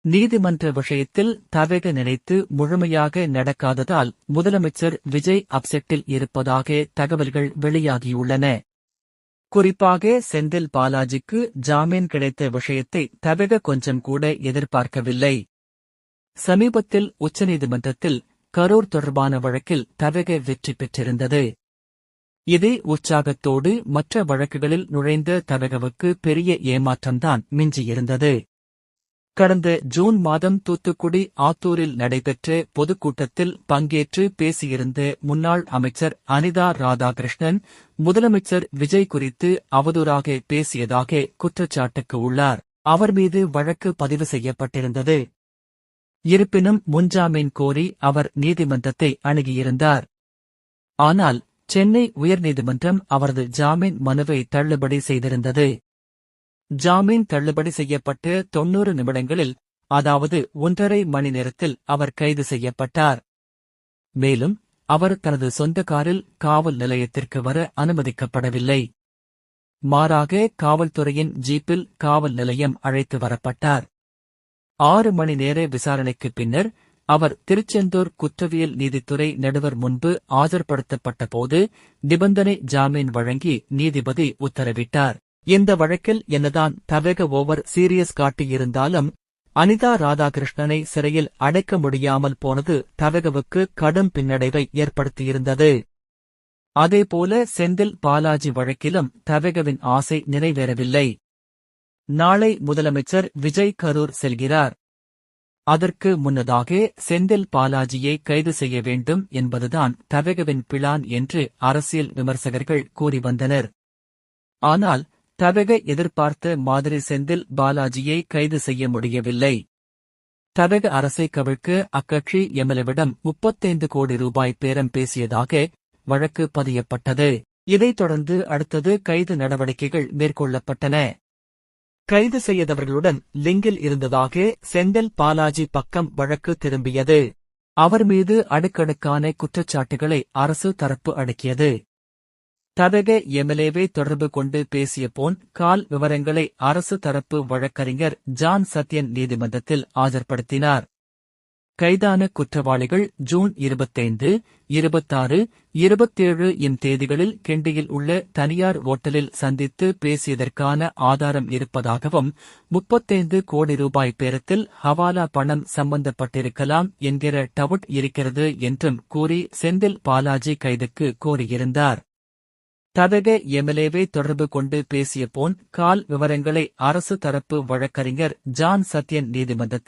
நீதிமன்ற விஷயத்தில் தவக நினைத்து முழுமையாக நடக்காததால் முதலமைச்சர் விஜய் அப்செட்டில் இருப்பதாக தகவல்கள் வெளியாகியுள்ளன. குறிப்பாக செந்தில் பாலாஜிக்கு ஜாமீன் கிடைத்த விஷயத்தை தவக கொஞ்சம் கூட எதிர்பார்க்கவில்லை. சமீபத்தில் உச்சநீதிமன்றத்தில் கரூர் தொடர்பான வழக்கில் தவக வெற்றி பெற்றிருந்தது. இதே உற்சாகத்தோடு மற்ற வழக்குகளில் நுழைந்த தவகவுக்கு பெரிய ஏமாற்றம்தான் மிஞ்சியிருந்தது. கடந்த ஜூன் மாதம் தூத்துக்குடி ஆத்தூரில் நடைபெற்ற பொதுக்கூட்டத்தில் பங்கேற்று பேசியிருந்த முன்னாள் அமைச்சர் அனிதா ராதாகிருஷ்ணன் முதலமைச்சர் விஜய் குறித்து அவதூறாக பேசியதாக குற்றச்சாட்டுக்கு உள்ளார். அவர் மீது வழக்கு பதிவு செய்யப்பட்டிருந்தது. இருப்பினும் முன்ஜாமீன் கோரி அவர் நீதிமன்றத்தை அணுகியிருந்தார். ஆனால் சென்னை உயர்நீதிமன்றம் அவரது ஜாமீன் மனுவை தள்ளுபடி செய்திருந்தது. ஜாமீன் தள்ளுபடி செய்யப்பட்டு 90 நிமிடங்களில், அதாவது 1½ மணி நேரத்தில் அவர் கைது செய்யப்பட்டார். மேலும் அவர் தனது சொந்த காரில் காவல் நிலையத்திற்கு வர அனுமதிக்கப்படவில்லை. மாறாக காவல்துறையின் ஜீப்பில் காவல் நிலையம் அழைத்து வரப்பட்டார். 6 மணி நேர விசாரணைக்குப் பின்னர் அவர் திருச்செந்தூர் குற்றவியல் நீதித்துறை நடுவர் முன்பு ஆஜர்படுத்தப்பட்டபோது நிபந்தனை ஜாமீன் வழங்கி நீதிபதி உத்தரவிட்டார். இந்த வழக்கில் என்னதான் தவக ஓவர் சீரியஸ் காட்டியிருந்தாலும் அனிதா ராதாகிருஷ்ணனை சிறையில் அடைக்க முடியாமல் போனது தவகவுக்கு கடும் பின்னடைவை ஏற்படுத்தியிருந்தது. அதேபோல செந்தில் பாலாஜி வழக்கிலும் தவகவின் ஆசை நிறைவேறவில்லை. நாளை முதலமைச்சர் விஜய் கரூர் செல்கிறார். அதற்கு முன்னதாக செந்தில் பாலாஜியை கைது செய்ய வேண்டும் என்பதுதான் தவகவின் பிளான் என்று அரசியல் விமர்சகர்கள் கூறி வந்தனர். ஆனால் தவக எதிர்பார்த்த மாதிரி செந்தில் பாலாஜியை கைது செய்ய முடியவில்லை. தவக அரசை கவிழ்க்க அக்கட்சி எம்எல்ஏவிடம் 35 கோடி ரூபாய் பேரம் பேசியதாக வழக்கு பதியப்பட்டது. இதைத் தொடர்ந்து அடுத்தது கைது நடவடிக்கைகள் மேற்கொள்ளப்பட்டன. கைது செய்தவர்களுடன் லிங்கில் இருந்ததாக செந்தில் பாலாஜி பக்கம் வழக்கு திரும்பியது. அவர் மீது அடுக்கடுக்கான குற்றச்சாட்டுகளை அரசு தரப்பு அடக்கியது. தவக எம்எல்ஏவை தொடர்பு கொண்டு பேசிய போன் கால் விவரங்களை அரசு தரப்பு வழக்கறிஞர் ஜான் சத்யன் நீதிமன்றத்தில் ஆஜர்படுத்தினார். கைதான குற்றவாளிகள் ஜூன் 25, 26, 27 இம் தேதிகளில் கிண்டியில் உள்ள தனியார் ஓட்டலில் சந்தித்து பேசியதற்கான ஆதாரம் இருப்பதாகவும் 35 கோடி ரூபாய் பேரத்தில் ஹவாலா பணம் சம்பந்தப்பட்டிருக்கலாம் என்கிற டவுட் இருக்கிறது என்றும் கூறி செந்தில் பாலாஜி கைதுக்கு கோரியிருந்தார். தவக எம்எல்ஏவை தொடர்பு கொண்டு பேசிய போன் கால் விவரங்களை அரசு தரப்பு வழக்கறிஞர் ஜான் சத்யன் நீதிமன்றத்தில்